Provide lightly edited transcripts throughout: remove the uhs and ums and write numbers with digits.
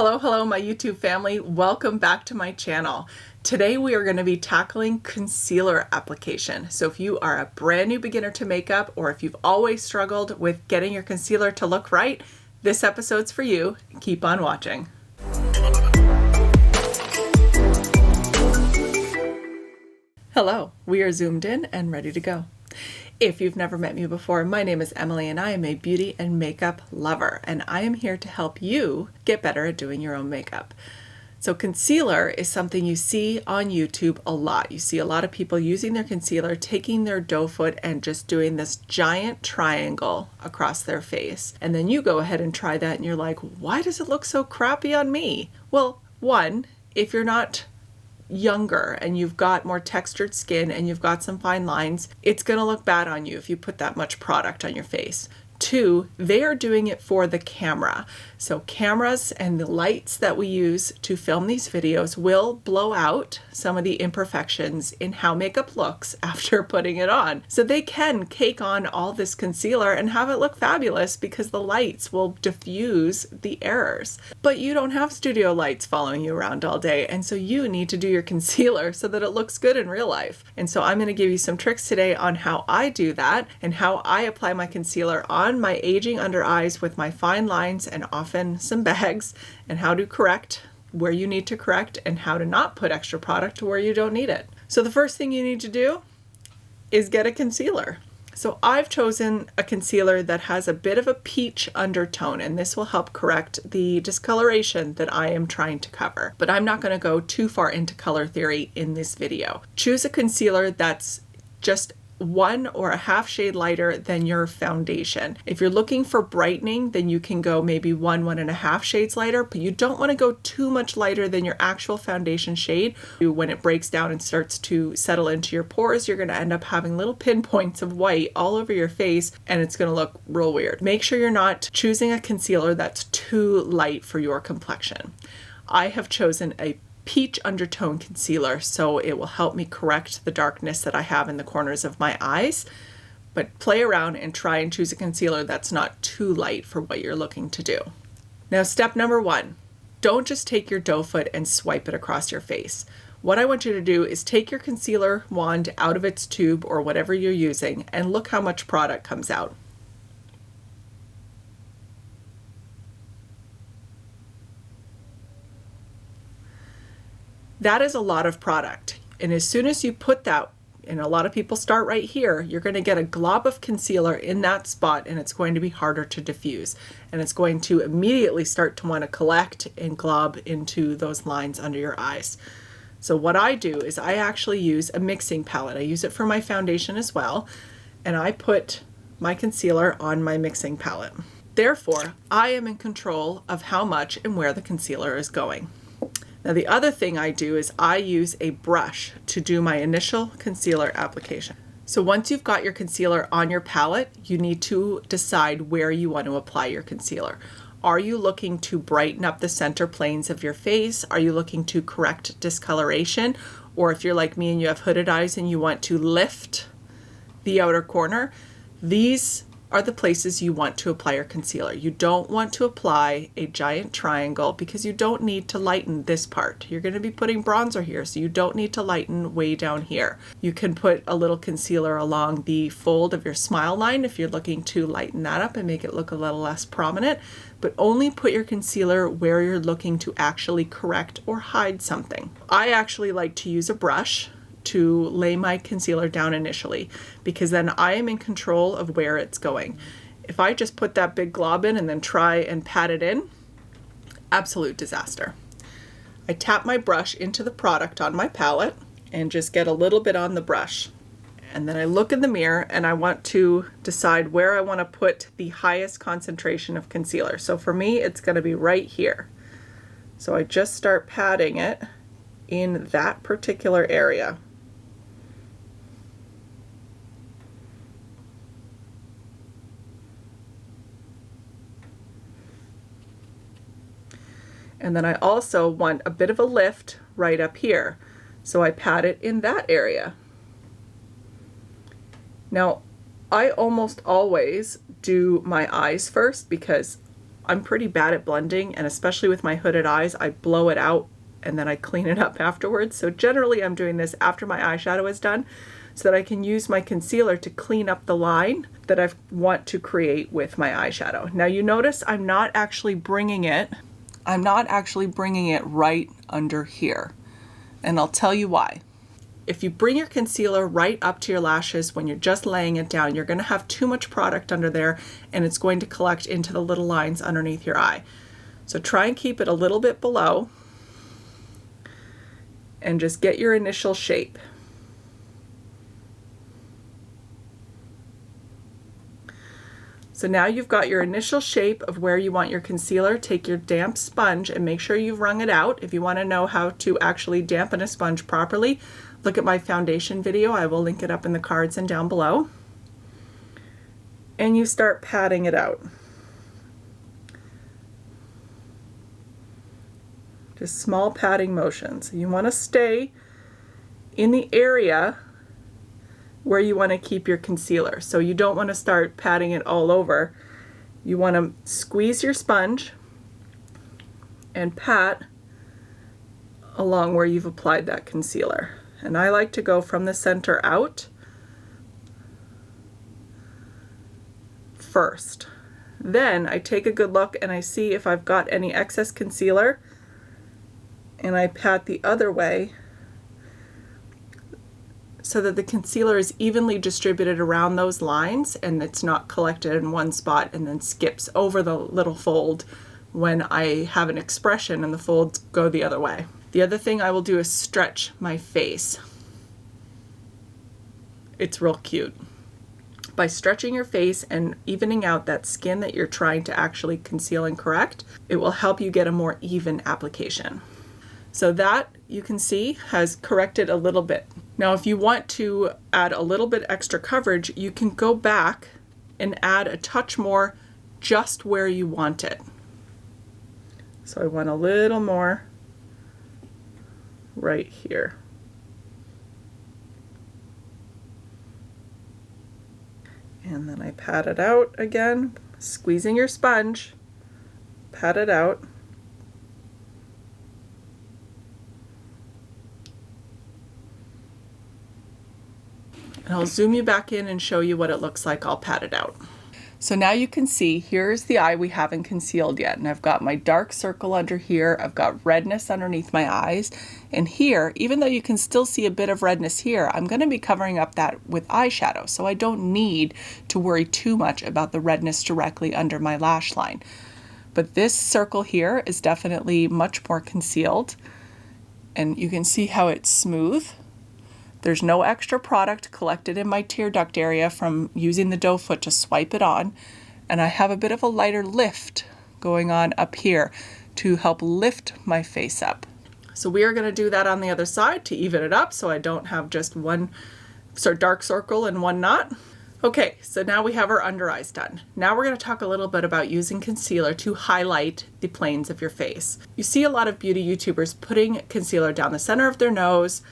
Hello, my YouTube family. Welcome back to my channel. Today we are going to be tackling concealer application. So if you are a brand new beginner to makeup, or if you've always struggled with getting your concealer to look right, this episode's for you. Keep on watching. Hello, we are zoomed in and ready to go. If you've never met me before, my name is Emily and I am a beauty and makeup lover, and I am here to help you get better at doing your own makeup. So concealer is something you see on YouTube a lot. You see a lot of people using their concealer, taking their doe foot and just doing this giant triangle across their face. And then you go ahead and try that and you're like, why does it look so crappy on me? Well, one, if you're not younger and you've got more textured skin and you've got some fine lines, it's going to look bad on you if you put that much product on your face. Two, they are doing it for the camera. So cameras and the lights that we use to film these videos will blow out some of the imperfections in how makeup looks after putting it on. So they can cake on all this concealer and have it look fabulous because the lights will diffuse the errors. But you don't have studio lights following you around all day, and so you need to do your concealer so that it looks good in real life. And so I'm going to give you some tricks today on how I do that and how I apply my concealer on my aging under eyes with my fine lines and often some bags, and how to correct where you need to correct and how to not put extra product where you don't need it. So the first thing you need to do is get a concealer. So I've chosen a concealer that has a bit of a peach undertone, and this will help correct the discoloration that I am trying to cover. But I'm not going to go too far into color theory in this video. Choose a concealer that's just 1 or a half shade lighter than your foundation. If you're looking for brightening, then you can go maybe 1.5 shades lighter, but you don't want to go too much lighter than your actual foundation shade. When it breaks down and starts to settle into your pores, you're going to end up having little pinpoints of white all over your face, and it's going to look real weird. Make sure you're not choosing a concealer that's too light for your complexion. I have chosen a peach undertone concealer, so it will help me correct the darkness that I have in the corners of my eyes. But play around and try and choose a concealer that's not too light for what you're looking to do. Now, step number 1, don't just take your doe foot and swipe it across your face. What I want you to do is take your concealer wand out of its tube or whatever you're using and look how much product comes out. That is a lot of product. And as soon as you put that, and a lot of people start right here, you're going to get a glob of concealer in that spot, and it's going to be harder to diffuse. And it's going to immediately start to want to collect and glob into those lines under your eyes. So what I do is I actually use a mixing palette. I use it for my foundation as well. And I put my concealer on my mixing palette. Therefore, I am in control of how much and where the concealer is going. Now the other thing I do is I use a brush to do my initial concealer application. So once you've got your concealer on your palette, you need to decide where you want to apply your concealer. Are you looking to brighten up the center planes of your face? Are you looking to correct discoloration? Or if you're like me and you have hooded eyes and you want to lift the outer corner, these are the places you want to apply your concealer. You don't want to apply a giant triangle because you don't need to lighten this part. You're going to be putting bronzer here, so you don't need to lighten way down here. You can put a little concealer along the fold of your smile line if you're looking to lighten that up and make it look a little less prominent, but only put your concealer where you're looking to actually correct or hide something. I actually like to use a brush to lay my concealer down initially, because then I am in control of where it's going. If I just put that big glob in and then try and pat it in, absolute disaster. I tap my brush into the product on my palette and just get a little bit on the brush. And then I look in the mirror and I want to decide where I want to put the highest concentration of concealer. So for me, it's going to be right here. So I just start patting it in that particular area. And then I also want a bit of a lift right up here. So I pat it in that area. Now, I almost always do my eyes first because I'm pretty bad at blending, and especially with my hooded eyes, I blow it out and then I clean it up afterwards. So generally I'm doing this after my eyeshadow is done so that I can use my concealer to clean up the line that I want to create with my eyeshadow. Now you notice I'm not actually bringing it right under here. And I'll tell you why. If you bring your concealer right up to your lashes when you're just laying it down, you're going to have too much product under there and it's going to collect into the little lines underneath your eye. So try and keep it a little bit below and just get your initial shape. So now you've got your initial shape of where you want your concealer. Take your damp sponge and make sure you've wrung it out. If you want to know how to actually dampen a sponge properly, look at my foundation video. I will link it up in the cards and down below. And you start patting it out. Just small patting motions. You want to stay in the area where you want to keep your concealer. So you don't want to start patting it all over. You want to squeeze your sponge and pat along where you've applied that concealer. And I like to go from the center out first. Then I take a good look and I see if I've got any excess concealer and I pat the other way so that the concealer is evenly distributed around those lines and it's not collected in one spot and then skips over the little fold when I have an expression and the folds go the other way. The other thing I will do is stretch my face. It's real cute. By stretching your face and evening out that skin that you're trying to actually conceal and correct, it will help you get a more even application. So that, you can see, has corrected a little bit. Now if you want to add a little bit extra coverage, you can go back and add a touch more just where you want it. So I want a little more right here. And then I pat it out again, squeezing your sponge, pat it out. And I'll zoom you back in and show you what it looks like all patted out. So now you can see, here's the eye we haven't concealed yet. And I've got my dark circle under here. I've got redness underneath my eyes. And here, even though you can still see a bit of redness here, I'm going to be covering up that with eyeshadow. So I don't need to worry too much about the redness directly under my lash line. But this circle here is definitely much more concealed. And you can see how it's smooth. There's no extra product collected in my tear duct area from using the doe foot to swipe it on. And I have a bit of a lighter lift going on up here to help lift my face up. So we are going to do that on the other side to even it up so I don't have just one dark circle and one not. Okay, so now we have our under eyes done. Now we're going to talk a little bit about using concealer to highlight the planes of your face. You see a lot of beauty YouTubers putting concealer down the center of their nose,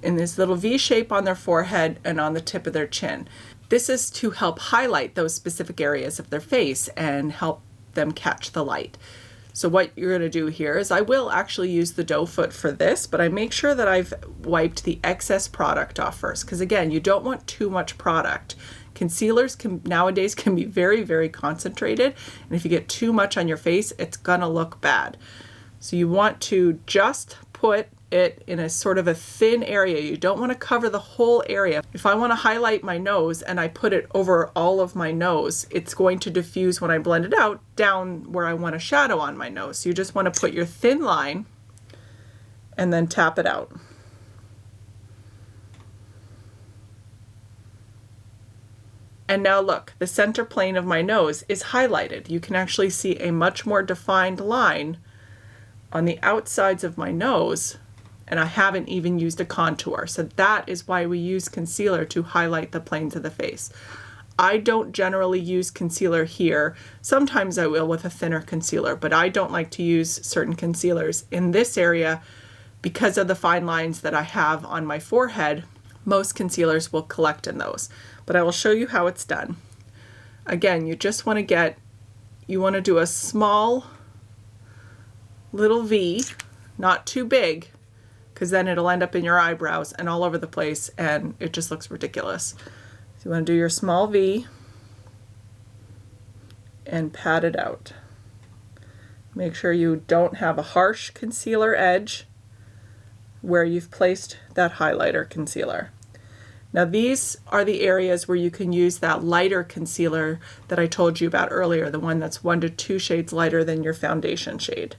in this little V shape on their forehead and on the tip of their chin. This is to help highlight those specific areas of their face and help them catch the light. So what you're going to do here is I will actually use the doe foot for this, but I make sure that I've wiped the excess product off first, because again, you don't want too much product. Concealers nowadays can be very, very concentrated, and if you get too much on your face, it's gonna look bad. So you want to just put it in a sort of a thin area. You don't want to cover the whole area. If I want to highlight my nose and I put it over all of my nose, it's going to diffuse when I blend it out down where I want a shadow on my nose. So you just want to put your thin line and then tap it out. And now look, the center plane of my nose is highlighted. You can actually see a much more defined line on the outsides of my nose, and I haven't even used a contour. So that is why we use concealer, to highlight the planes of the face. I don't generally use concealer here. Sometimes I will with a thinner concealer, but I don't like to use certain concealers in this area because of the fine lines that I have on my forehead. Most concealers will collect in those, but I will show you how it's done. Again, you just want to get you want to do a small little V, not too big, because then it'll end up in your eyebrows and all over the place and it just looks ridiculous. So you want to do your small V and pat it out. Make sure you don't have a harsh concealer edge where you've placed that highlighter concealer. Now these are the areas where you can use that lighter concealer that I told you about earlier, the one that's 1 to 2 shades lighter than your foundation shade.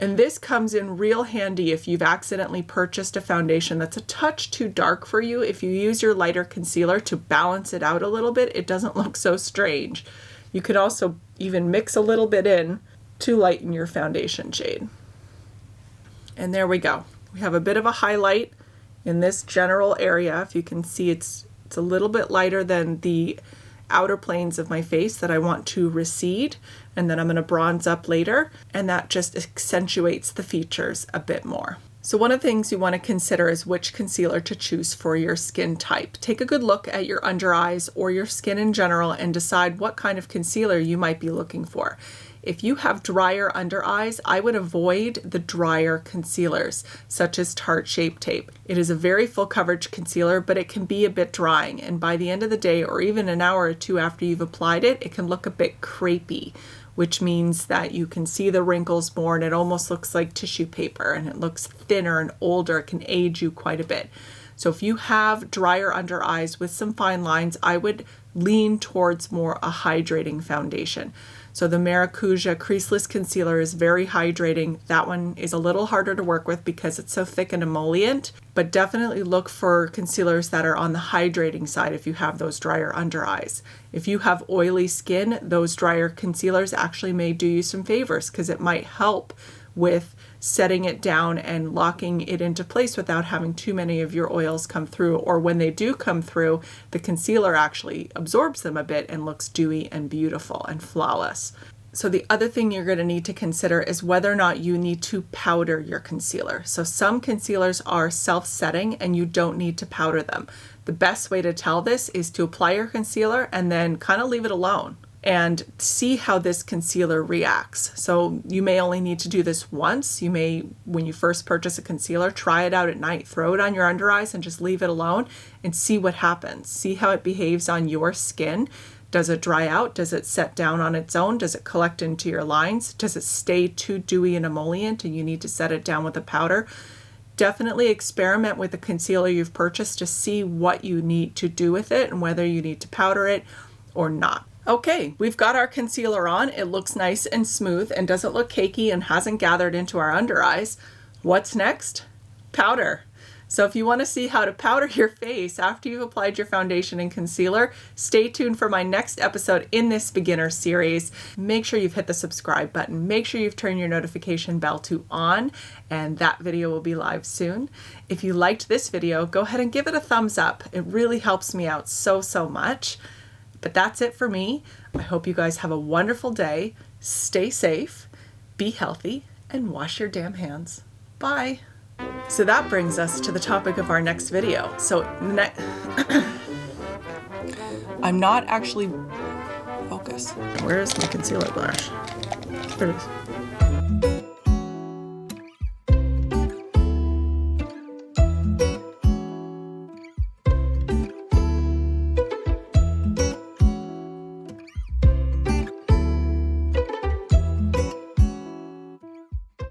And this comes in real handy if you've accidentally purchased a foundation that's a touch too dark for you. If you use your lighter concealer to balance it out a little bit, it doesn't look so strange. You could also even mix a little bit in to lighten your foundation shade. And there we go. We have a bit of a highlight in this general area. If you can see, it's a little bit lighter than the outer planes of my face that I want to recede, and then I'm going to bronze up later, and that just accentuates the features a bit more. So one of the things you want to consider is which concealer to choose for your skin type. Take a good look at your under eyes or your skin in general and decide what kind of concealer you might be looking for. If you have drier under eyes, I would avoid the drier concealers, such as Tarte Shape Tape. It is a very full coverage concealer, but it can be a bit drying, and by the end of the day, or even an hour or two after you've applied it, it can look a bit crepey, which means that you can see the wrinkles more, and it almost looks like tissue paper, and it looks thinner and older. It can age you quite a bit. So if you have drier under eyes with some fine lines, I would lean towards more a hydrating foundation. So the Maracuja Creaseless Concealer is very hydrating. That one is a little harder to work with because it's so thick and emollient, but definitely look for concealers that are on the hydrating side if you have those drier under eyes. If you have oily skin, those drier concealers actually may do you some favors because it might help with setting it down and locking it into place without having too many of your oils come through, or when they do come through, the concealer actually absorbs them a bit and looks dewy and beautiful and flawless. So the other thing you're going to need to consider is whether or not you need to powder your concealer. So some concealers are self-setting and you don't need to powder them. The best way to tell this is to apply your concealer and then kind of leave it alone and see how this concealer reacts. So you may only need to do this once. You may, when you first purchase a concealer, try it out at night, throw it on your under eyes and just leave it alone and see what happens. See how it behaves on your skin. Does it dry out? Does it set down on its own? Does it collect into your lines? Does it stay too dewy and emollient and you need to set it down with a powder? Definitely experiment with the concealer you've purchased to see what you need to do with it and whether you need to powder it or not. Okay, we've got our concealer on. It looks nice and smooth and doesn't look cakey and hasn't gathered into our under eyes. What's next? Powder. So if you want to see how to powder your face after you've applied your foundation and concealer, stay tuned for my next episode in this beginner series. Make sure you've hit the subscribe button. Make sure you've turned your notification bell to on, and that video will be live soon. If you liked this video, go ahead and give it a thumbs up. It really helps me out so much. But that's it for me. I hope you guys have a wonderful day. Stay safe, be healthy, and wash your damn hands. Bye. So that brings us to the topic of our next video. So I'm not actually focus. Where is my concealer brush? There it is.